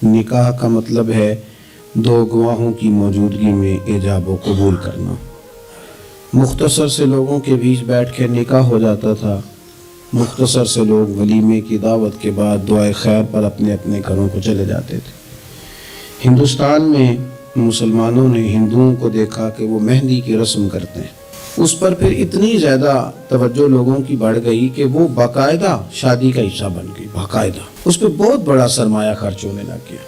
نکاح کا مطلب ہے دو گواہوں کی موجودگی میں ایجاب و قبول کرنا۔ مختصر سے لوگوں کے بیچ بیٹھ کے نکاح ہو جاتا تھا، مختصر سے لوگ ولیمے کی دعوت کے بعد دعائے خیر پر اپنے اپنے گھروں کو چلے جاتے تھے۔ ہندوستان میں مسلمانوں نے ہندوؤں کو دیکھا کہ وہ مہندی کی رسم کرتے ہیں، اس پر پھر اتنی زیادہ توجہ لوگوں کی بڑھ گئی کہ وہ باقاعدہ شادی کا حصہ بن گئی، باقاعدہ اس پہ بہت بڑا سرمایہ خرچ ہونے لگ گیا۔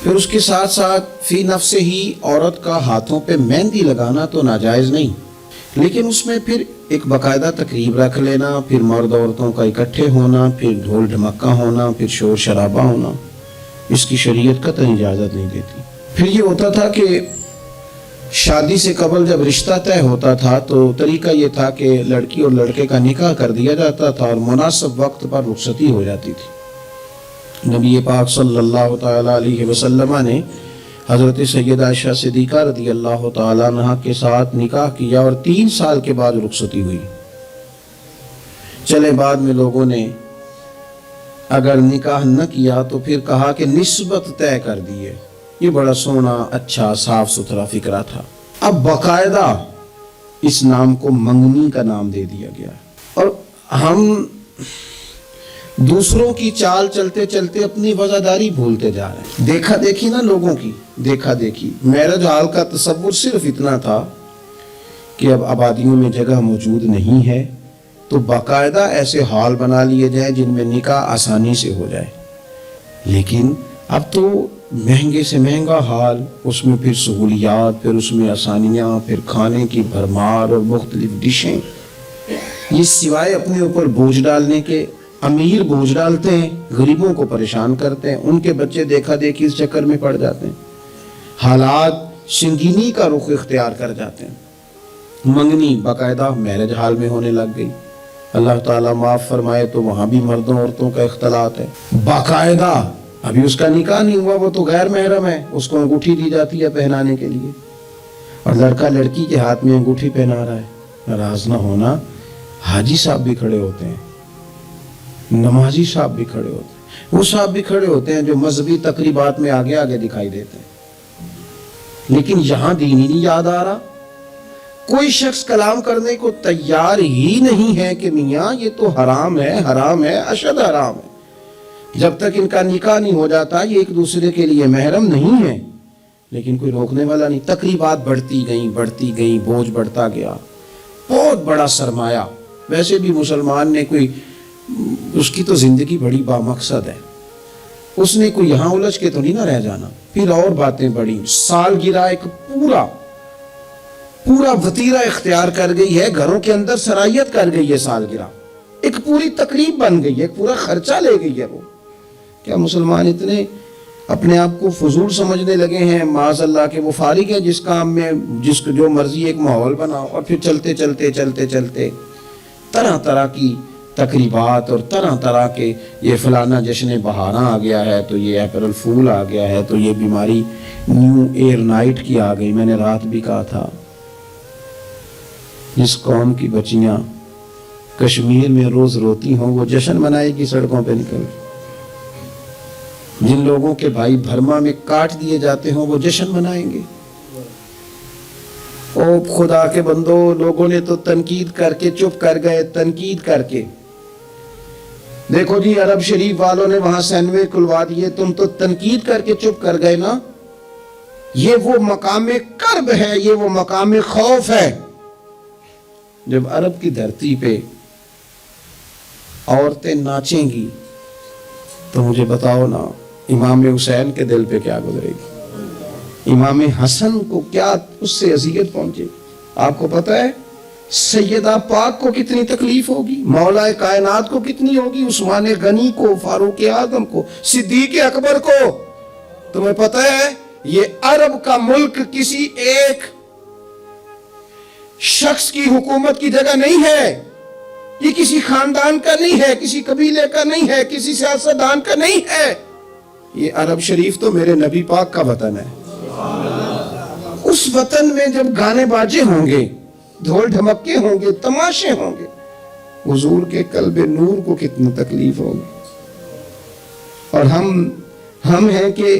پھر اس کے ساتھ ساتھ فی نفس ہی عورت کا ہاتھوں پہ مہندی لگانا تو ناجائز نہیں، لیکن اس میں پھر ایک باقاعدہ تقریب رکھ لینا، پھر مرد عورتوں کا اکٹھے ہونا، پھر ڈھول ڈھمکا ہونا، پھر شور شرابہ ہونا، اس کی شریعت قطعاً اجازت نہیں دیتی۔ پھر یہ ہوتا تھا کہ شادی سے قبل جب رشتہ طے ہوتا تھا تو طریقہ یہ تھا کہ لڑکی اور لڑکے کا نکاح کر دیا جاتا تھا اور مناسب وقت پر رخصتی ہو جاتی تھی۔ نبی پاک صلی اللہ تعالیٰ علیہ وسلم نے حضرت سیدہ عائشہ صدیقہ رضی اللہ تعالیٰ عنہ کے ساتھ نکاح کیا اور 3 سال کے بعد رخصتی ہوئی۔ چلے بعد میں لوگوں نے اگر نکاح نہ کیا تو پھر کہا کہ نسبت طے کر دیے، یہ بڑا سونا اچھا صاف ستھرا فکرہ تھا۔ اب باقاعدہ اس نام کو منگنی کا نام دے دیا گیا، اور ہم دوسروں کی چال چلتے چلتے اپنی وفاداری بھولتے جا رہے ہیں۔ دیکھا دیکھی نا لوگوں کی، دیکھا دیکھی۔ میرج ہال کا تصور صرف اتنا تھا کہ اب آبادیوں میں جگہ موجود نہیں ہے تو باقاعدہ ایسے ہال بنا لیے جائیں جن میں نکاح آسانی سے ہو جائے، لیکن اب تو مہنگے سے مہنگا حال، اس میں پھر سہولیات، پھر اس میں آسانیاں، پھر کھانے کی بھرمار اور مختلف ڈشیں، یہ سوائے اپنے اوپر بوجھ ڈالنے کے، امیر بوجھ ڈالتے ہیں، غریبوں کو پریشان کرتے ہیں، ان کے بچے دیکھا دیکھی اس چکر میں پڑ جاتے ہیں، حالات سنگینی کا رخ اختیار کر جاتے ہیں۔ منگنی باقاعدہ میرج ہال میں ہونے لگ گئی۔ اللہ تعالیٰ معاف فرمائے تو وہاں بھی مردوں عورتوں کا اختلاط ہے باقاعدہ۔ ابھی اس کا نکاح نہیں ہوا، وہ تو غیر محرم ہے، اس کو انگوٹھی دی جاتی ہے پہنانے کے لیے، اور لڑکا لڑکی کے ہاتھ میں انگوٹھی پہنا رہا ہے۔ ناراض نہ ہونا، حاجی صاحب بھی کھڑے ہوتے ہیں، نمازی صاحب بھی کھڑے ہوتے ہیں، وہ صاحب بھی کھڑے ہوتے ہیں جو مذہبی تقریبات میں آگے آگے دکھائی دیتے ہیں، لیکن یہاں دین ہی نہیں یاد آ رہا۔ کوئی شخص کلام کرنے کو تیار ہی نہیں ہے کہ میاں یہ تو حرام ہے، حرام ہے، اشد حرام ہے۔ جب تک ان کا نکاح نہیں ہو جاتا یہ ایک دوسرے کے لیے محرم نہیں ہے، لیکن کوئی روکنے والا نہیں۔ تقریبات بڑھتی گئیں، بوجھ بڑھتا گیا، بہت بڑا سرمایہ۔ ویسے بھی مسلمان نے کوئی، اس کی تو زندگی بڑی بامقصد ہے، اس نے کوئی یہاں الجھ کے تو نہیں نہ رہ جانا۔ پھر اور باتیں بڑی، سالگرہ ایک پورا وتیرہ اختیار کر گئی ہے، گھروں کے اندر سرائیت کر گئی ہے سالگرہ، ایک پوری تقریب بن گئی ہے، ایک پورا خرچہ لے گئی ہے وہ۔ کیا مسلمان اتنے اپنے آپ کو فضول سمجھنے لگے ہیں معاذ اللہ کہ وہ فارغ ہے جس کام میں جس کو جو مرضی ایک ماحول بناؤ، اور پھر چلتے چلتے طرح طرح کی تقریبات اور طرح طرح کے، یہ فلانا جشن بہاراں آ گیا ہے تو یہ اپریل فول آ گیا ہے تو یہ بیماری نیو ایئر نائٹ کی آ گئی۔ میں نے رات بھی کہا تھا، جس قوم کی بچیاں کشمیر میں روز روتی ہوں وہ جشن منائے گی سڑکوں پہ نکل، جن لوگوں کے بھائی بھرما میں کاٹ دیے جاتے ہوں وہ جشن منائیں گے۔ او خدا کے بندو، لوگوں نے تو تنقید کر کے چپ کر گئے، تنقید کر کے دیکھو جی عرب شریف والوں نے وہاں سینوے کھلوا دیے، تم تو تنقید کر کے چپ کر گئے نا۔ یہ وہ مقام کرب ہے، یہ وہ مقام خوف ہے۔ جب عرب کی دھرتی پہ عورتیں ناچیں گی تو مجھے بتاؤ نا امام حسین کے دل پہ کیا گزرے گی، امام حسن کو کیا اس سے اذیت پہنچے۔ آپ کو پتہ ہے سیدہ پاک کو کتنی تکلیف ہوگی، مولا کائنات کو کتنی ہوگی، عثمان غنی کو، فاروق اعظم کو، صدیق اکبر کو۔ تمہیں پتہ ہے یہ عرب کا ملک کسی ایک شخص کی حکومت کی جگہ نہیں ہے، یہ کسی خاندان کا نہیں ہے، کسی قبیلے کا نہیں ہے، کسی سیاستدان کا نہیں ہے، یہ عرب شریف تو میرے نبی پاک کا وطن ہے۔ اس وطن میں جب گانے باجے ہوں گے، ڈھول ڈھمکے ہوں گے، تماشے ہوں گے، حضور کے قلب نور کو کتنی تکلیف ہوگی۔ اور ہم ہیں کہ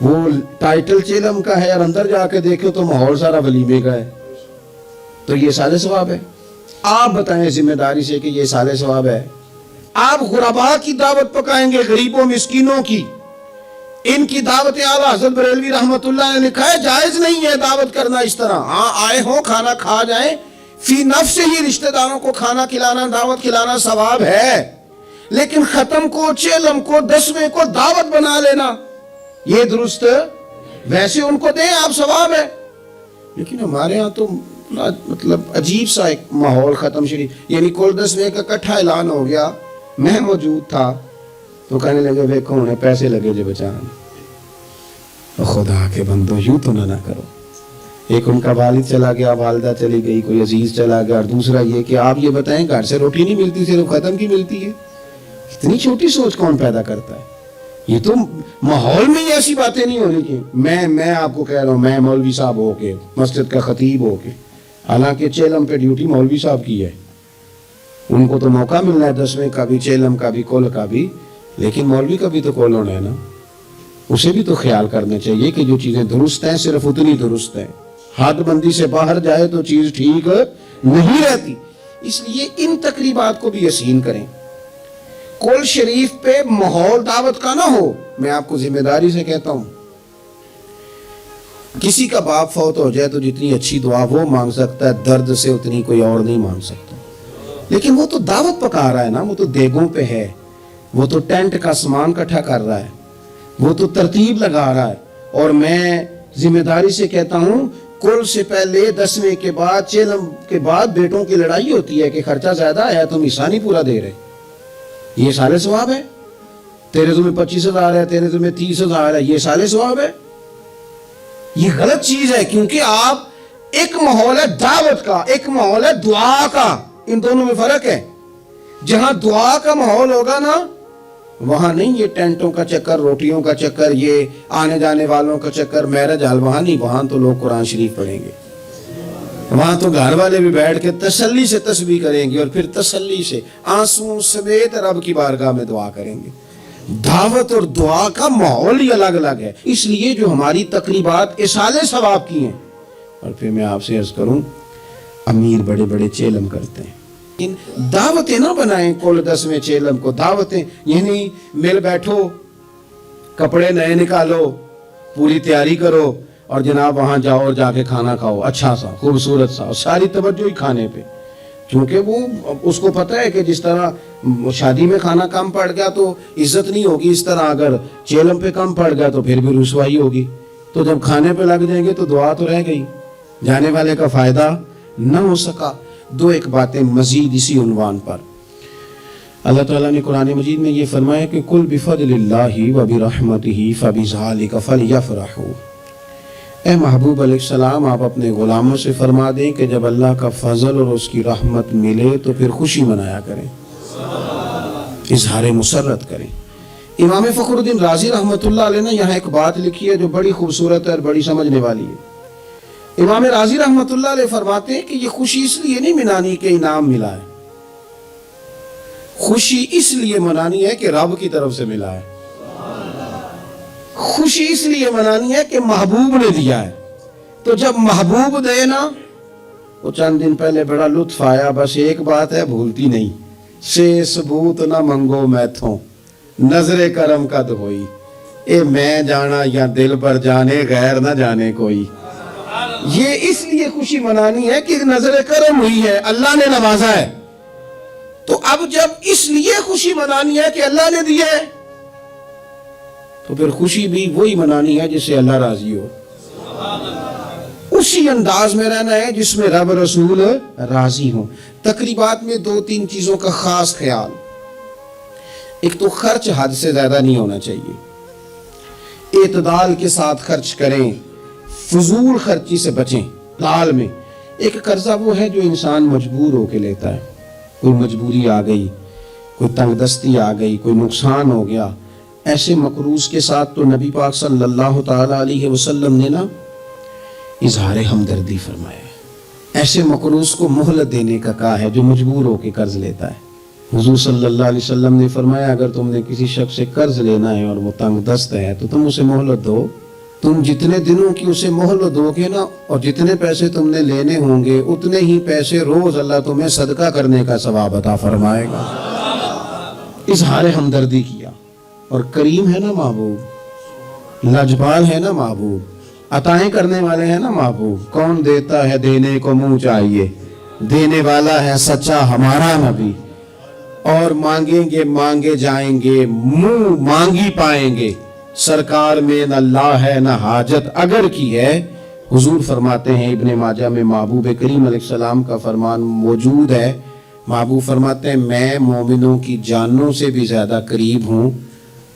وہ ٹائٹل چیلم کا ہے اور اندر جا کے دیکھو تو ماحول سارا ولیمے کا ہے، تو یہ سال ثواب ہے؟ آپ بتائیں ذمہ داری سے کہ یہ سال ثواب ہے؟ آپ غرباء کی دعوت پکائیں گے، غریبوں مسکینوں کی، ان کی دعوت اعلیٰ حضرت بریلوی رحمت اللہ نے لکھا ہے جائز نہیں ہے دعوت کرنا اس طرح، ہاں آئے ہوں کھانا کھا جائیں، فی نفس سے ہی رشتہ داروں کو کھانا کھلانا دعوت کھلانا ثواب ہے، لیکن ختم کو چیلم کو 10ویں کو دعوت بنا لینا یہ درست؟ ویسے ان کو دیں آپ ثواب ہے، لیکن ہمارے ہاں تو مطلب عجیب سا ایک ماحول ختم شریف، یعنی کل 10ویں کا اکٹھا اعلان ہو گیا، میں موجود تھا تو کہنے لگے ویکھو انہیں پیسے لگے جو بچانا، خدا کے بندو یوں تو نہ کرو، ایک ان کا والد چلا گیا، والدہ چلی گئی، کوئی عزیز چلا گیا، اور دوسرا یہ کہ آپ یہ بتائیں گھر سے روٹی نہیں ملتی صرف ختم کی ملتی ہے، اتنی چھوٹی سوچ کون پیدا کرتا ہے؟ یہ تو ماحول میں ہی ایسی باتیں نہیں ہونی چاہیے۔ میں آپ کو کہہ رہا ہوں، میں مولوی صاحب ہو کے مسجد کا خطیب ہو کے، حالانکہ چیلم پہ ڈیوٹی مولوی صاحب کی ہے، ان کو تو موقع ملنا ہے 10ویں کا بھی، چیلم کا بھی، کل کا بھی، لیکن مولوی کا بھی تو کول ہونا ہے نا، اسے بھی تو خیال کرنا چاہیے کہ جو چیزیں درست ہیں صرف اتنی درست ہیں، حد بندی سے باہر جائے تو چیز ٹھیک نہیں رہتی۔ اس لیے ان تقریبات کو بھی یقین کریں، کل شریف پہ ماحول دعوت کا نہ ہو۔ میں آپ کو ذمہ داری سے کہتا ہوں، کسی کا باپ فوت ہو جائے تو جتنی اچھی دعا وہ مانگ سکتا ہے درد سے اتنی کوئی اور نہیں مانگ سکتا، لیکن وہ تو دعوت پکا رہا ہے نا، وہ تو دیگوں پہ ہے، وہ تو ٹینٹ کا سامان اکٹھا کر رہا ہے، وہ تو ترتیب لگا رہا ہے۔ اور میں ذمہ داری سے کہتا ہوں، کل سے پہلے 10ویں کے بعد چیلم کے بعد بیٹوں کی لڑائی ہوتی ہے کہ خرچہ زیادہ ہے تم حصہ نہیں پورا دے رہے، یہ سال ثواب ہے؟ تیرے تمہیں 25,000 ہے، تیرے تمہیں 30,000 ہے، یہ سال ثواب ہے؟ یہ غلط چیز ہے، کیونکہ آپ ایک ماحول ہے دعوت کا، ایک ماحول ہے دعا کا، ان دونوں میں فرق ہے۔ جہاں دعا کا ماحول ہوگا نا، وہاں نہیں یہ ٹینٹوں کا چکر، روٹیوں کا چکر، یہ آنے جانے والوں کا چکر، میرج حال، وہاں نہیں، وہاں تو لوگ قرآن شریف پڑھیں گے، وہاں تو گھر والے بھی بیٹھ کے تسلی سے تسبیح کریں گے، اور پھر تسلی سے آنسو سمیت رب کی بارگاہ میں دعا کریں گے۔ دعوت اور دعا کا ماحول ہی الگ الگ ہے، اس لیے جو ہماری تقریبات اصالِ ثواب کی ہیں۔ اور پھر میں آپ سے عرض کروں، امیر بڑے بڑے چیلم کرتے ہیں، دعوتیں نہ بنائیں کل 10ویں چیلم کو، دعوتیں یعنی مل بیٹھو، کپڑے نئے نکالو، پوری تیاری کرو، اور جناب وہاں جاؤ اور جا کے کھانا کھاؤ اچھا سا خوبصورت سا، اور ساری توجہ ہی کھانے پہ، کیونکہ وہ اس کو پتہ ہے کہ جس طرح شادی میں کھانا کم پڑ گیا تو عزت نہیں ہوگی، اس طرح اگر چیلم پہ کم پڑ گیا تو پھر بھی رسوائی ہوگی، تو جب کھانے پہ لگ جائیں گے تو دعا تو رہ گئی، جانے والے کا فائدہ نہ ہو سکا۔ دو ایک باتیں مزید اسی عنوان پر، اللہ تعالیٰ نے قرآن مجید میں یہ فرمایا کہ کل بفضل اللہ وبرحمتہ فبذالک فلیفرحوا، اے محبوب علیہ السلام آپ اپنے غلاموں سے فرما دیں کہ جب اللہ کا فضل اور اس کی رحمت ملے تو پھر خوشی منایا کریں، اظہار مسرت کریں۔ امام فخر الدین رازی رحمت اللہ علیہ نے یہاں ایک بات لکھی ہے جو بڑی خوبصورت ہے اور بڑی سمجھنے والی ہے۔ امام رازی رحمت اللہ علیہ فرماتے ہیں کہ یہ خوشی اس لیے نہیں منانی کہ انعام ملا ہے، خوشی اس لیے منانی ہے کہ رب کی طرف سے ملا ہے، خوشی اس لیے منانی ہے کہ محبوب نے دیا ہے، تو جب محبوب دے نا، وہ چند دن پہلے بڑا لطف آیا، بس ایک بات ہے بھولتی نہیں، سے ثبوت نہ منگو میتھوں نظر کرم کا دھوئی، اے میں جانا یا دل پر جانے غیر نہ جانے کوئی۔ یہ اس لیے خوشی منانی ہے کہ نظر کرم ہوئی ہے، اللہ نے نوازا ہے، تو اب جب اس لیے خوشی منانی ہے کہ اللہ نے دیا ہے تو پھر خوشی بھی وہی منانی ہے جس سے اللہ راضی ہو، اسی انداز میں رہنا ہے جس میں رب رسول راضی ہوں۔ تقریبات میں دو تین چیزوں کا خاص خیال، ایک تو خرچ حد سے زیادہ نہیں ہونا چاہیے، اعتدال کے ساتھ خرچ کریں، فضول خرچی سے بچیں۔ دال میں ایک قرضہ وہ ہے جو انسان مجبور ہو کے لیتا ہے، کوئی مجبوری آ گئی، کوئی تنگ دستی آ گئی، کوئی نقصان ہو گیا، ایسے مقروض کے ساتھ تو نبی پاک صلی اللہ تعالیٰ علیہ وسلم نے نا اظہار ہمدردی فرمایا ہے، ایسے مقروض کو مہلت دینے کا کہا ہے جو مجبور ہو کے قرض لیتا ہے۔ حضور صلی اللہ علیہ وسلم نے فرمایا اگر تم نے کسی شخص سے قرض لینا ہے اور وہ تنگ دست ہے تو تم اسے مہلت دو، تم جتنے دنوں کی اسے مہلت دو گے نا، اور جتنے پیسے تم نے لینے ہوں گے اتنے ہی پیسے روز اللہ تمہیں صدقہ کرنے کا ثواب عطا فرمائے گا۔ اظہار ہمدردی کیا، اور کریم ہے نا محبوب، لاجواب ہے نا محبوب، عطائیں کرنے والے ہیں نا محبوب۔ کون دیتا ہے دینے کو منہ چاہیے، دینے والا ہے سچا ہمارا نبی، اور مانگیں گے مانگے جائیں گے، منہ مانگی پائیں گے، سرکار میں نہ لا ہے نہ حاجت اگر کی ہے۔ حضور فرماتے ہیں، ابن ماجہ میں محبوب کریم علیہ السلام کا فرمان موجود ہے، محبوب فرماتے ہیں میں مومنوں کی جانوں سے بھی زیادہ قریب ہوں،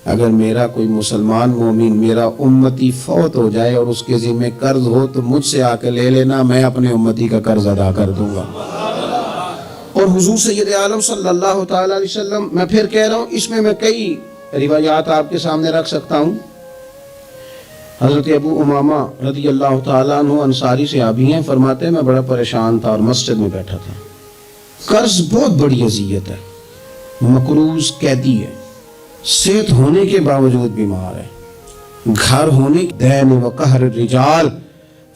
اگر میرا کوئی مسلمان مومن میرا امتی فوت ہو جائے اور اس کے ذمہ قرض ہو تو مجھ سے آ کے لے لینا، میں اپنے امتی کا قرض ادا کر دوں گا۔ اور حضور سید عالم صلی اللہ تعالی علیہ وسلم، میں پھر کہہ رہا ہوں، اس میں کئی روایات آپ کے سامنے رکھ سکتا ہوں۔ حضرت ابو امامہ رضی اللہ تعالیٰ عنہ انصاری صحابی ہیں، فرماتے ہیں میں بڑا پریشان تھا اور مسجد میں بیٹھا تھا، قرض بہت بڑی اذیت ہے، مقروض قیدی ہے، صحت ہونے کے باوجود بیمار ہے، گھر ہونے دین و قہر الرجال،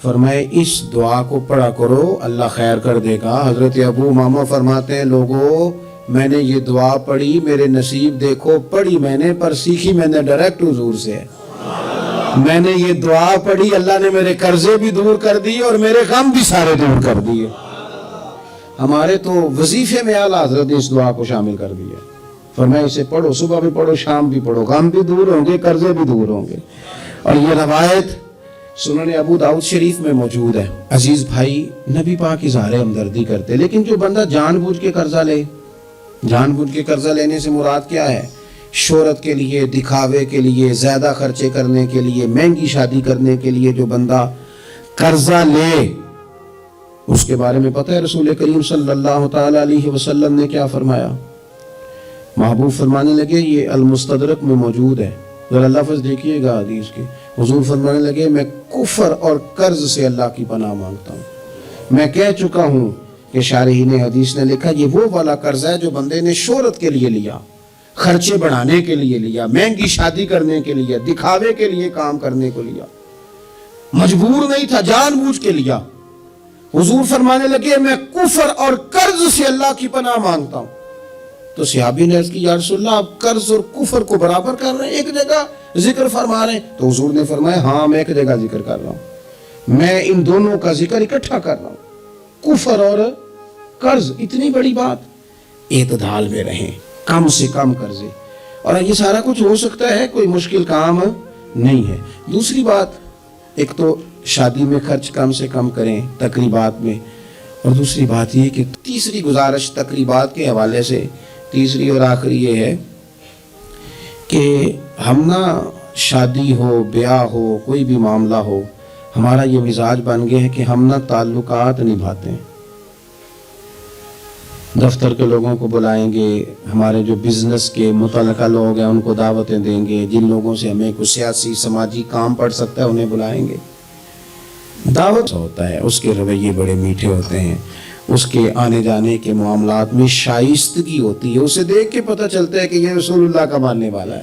فرمائے اس دعا کو پڑھا کرو اللہ خیر کر دے گا۔ حضرت ابو امامہ فرماتے ہیں لوگوں میں نے یہ دعا پڑھی، میرے نصیب دیکھو، پڑھی میں نے پر سیکھی میں نے ڈائریکٹ حضور سے ہے۔ میں نے یہ دعا پڑھی، اللہ نے میرے قرضے بھی دور کر دی اور میرے غم بھی سارے دور کر دیے۔ ہمارے تو وظیفے میں اعلیٰ حضرت نے اس دعا کو شامل کر دیا، فرمایا اسے پڑھو، صبح بھی پڑھو شام بھی پڑھو، غم بھی دور ہوں گے قرضے بھی دور ہوں گے۔ اور یہ روایت سنن ابو داؤد شریف میں موجود ہے۔ عزیز بھائی، نبی پاک اظہار ہمدردی کرتے، لیکن جو بندہ جان بوجھ کے قرضہ لے، جان بوجھ کے قرضہ لینے سے مراد کیا ہے؟ شہرت کے لیے، دکھاوے کے لیے، زیادہ خرچے کرنے کے لیے، مہنگی شادی کرنے کے لیے جو بندہ قرضہ لے، اس کے بارے میں پتہ ہے رسول کریم صلی اللہ تعالی علیہ وسلم نے کیا فرمایا؟ محبوب فرمانے لگے، یہ المستدرک میں موجود ہے، ذرا لفظ دیکھیے گا حدیث کے، حضور فرمانے لگے میں کفر اور قرض سے اللہ کی پناہ مانگتا ہوں۔ میں کہہ چکا ہوں کہ شارحین حدیث نے لکھا یہ وہ والا قرض ہے جو بندے نے شہرت کے لیے لیا، خرچے بڑھانے کے لیے لیا، مہنگی شادی کرنے کے لیے، دکھاوے کے لیے کام کرنے کو لیا، مجبور نہیں تھا، جان بوجھ کے لیا۔ حضور فرمانے لگے میں کفر اور قرض سے اللہ کی پناہ مانگتا ہوں۔ تو صحابی نے عرض کی یا رسول اللہ آپ قرض اور کفر کو برابر کر رہے ہیں، ایک جگہ ذکر فرما رہے ہیں؟ تو حضور نے فرمایا ہاں میں ایک جگہ ذکر کر رہا ہوں، میں ان دونوں کا ذکر اکٹھا کر رہا ہوں، کفر اور قرض۔ اتنی بڑی بات، اعتدال میں رہیں، کم سے کم قرضے، اور یہ سارا کچھ ہو سکتا ہے، کوئی مشکل کام نہیں ہے۔ دوسری بات، ایک تو شادی میں خرچ کم سے کم کریں تقریبات میں، اور دوسری بات یہ کہ تیسری گزارش تقریبات کے حوالے سے، تیسری اور آخری یہ ہے کہ ہم نا شادی ہو، بیاہ ہو، کوئی بھی معاملہ ہو، ہمارا یہ مزاج بن گیا ہے کہ ہم نا تعلقات نبھاتے ہیں، دفتر کے لوگوں کو بلائیں گے، ہمارے جو بزنس کے متعلقہ لوگ ہیں ان کو دعوتیں دیں گے، جن لوگوں سے ہمیں کوئی سیاسی سماجی کام پڑ سکتا ہے انہیں بلائیں گے۔ دعوت ہوتا ہے، اس کے رویے بڑے میٹھے ہوتے ہیں، اس کے آنے جانے کے معاملات میں شائستگی ہوتی ہے، اسے دیکھ کے پتہ چلتا ہے کہ یہ رسول اللہ کا ماننے والا ہے۔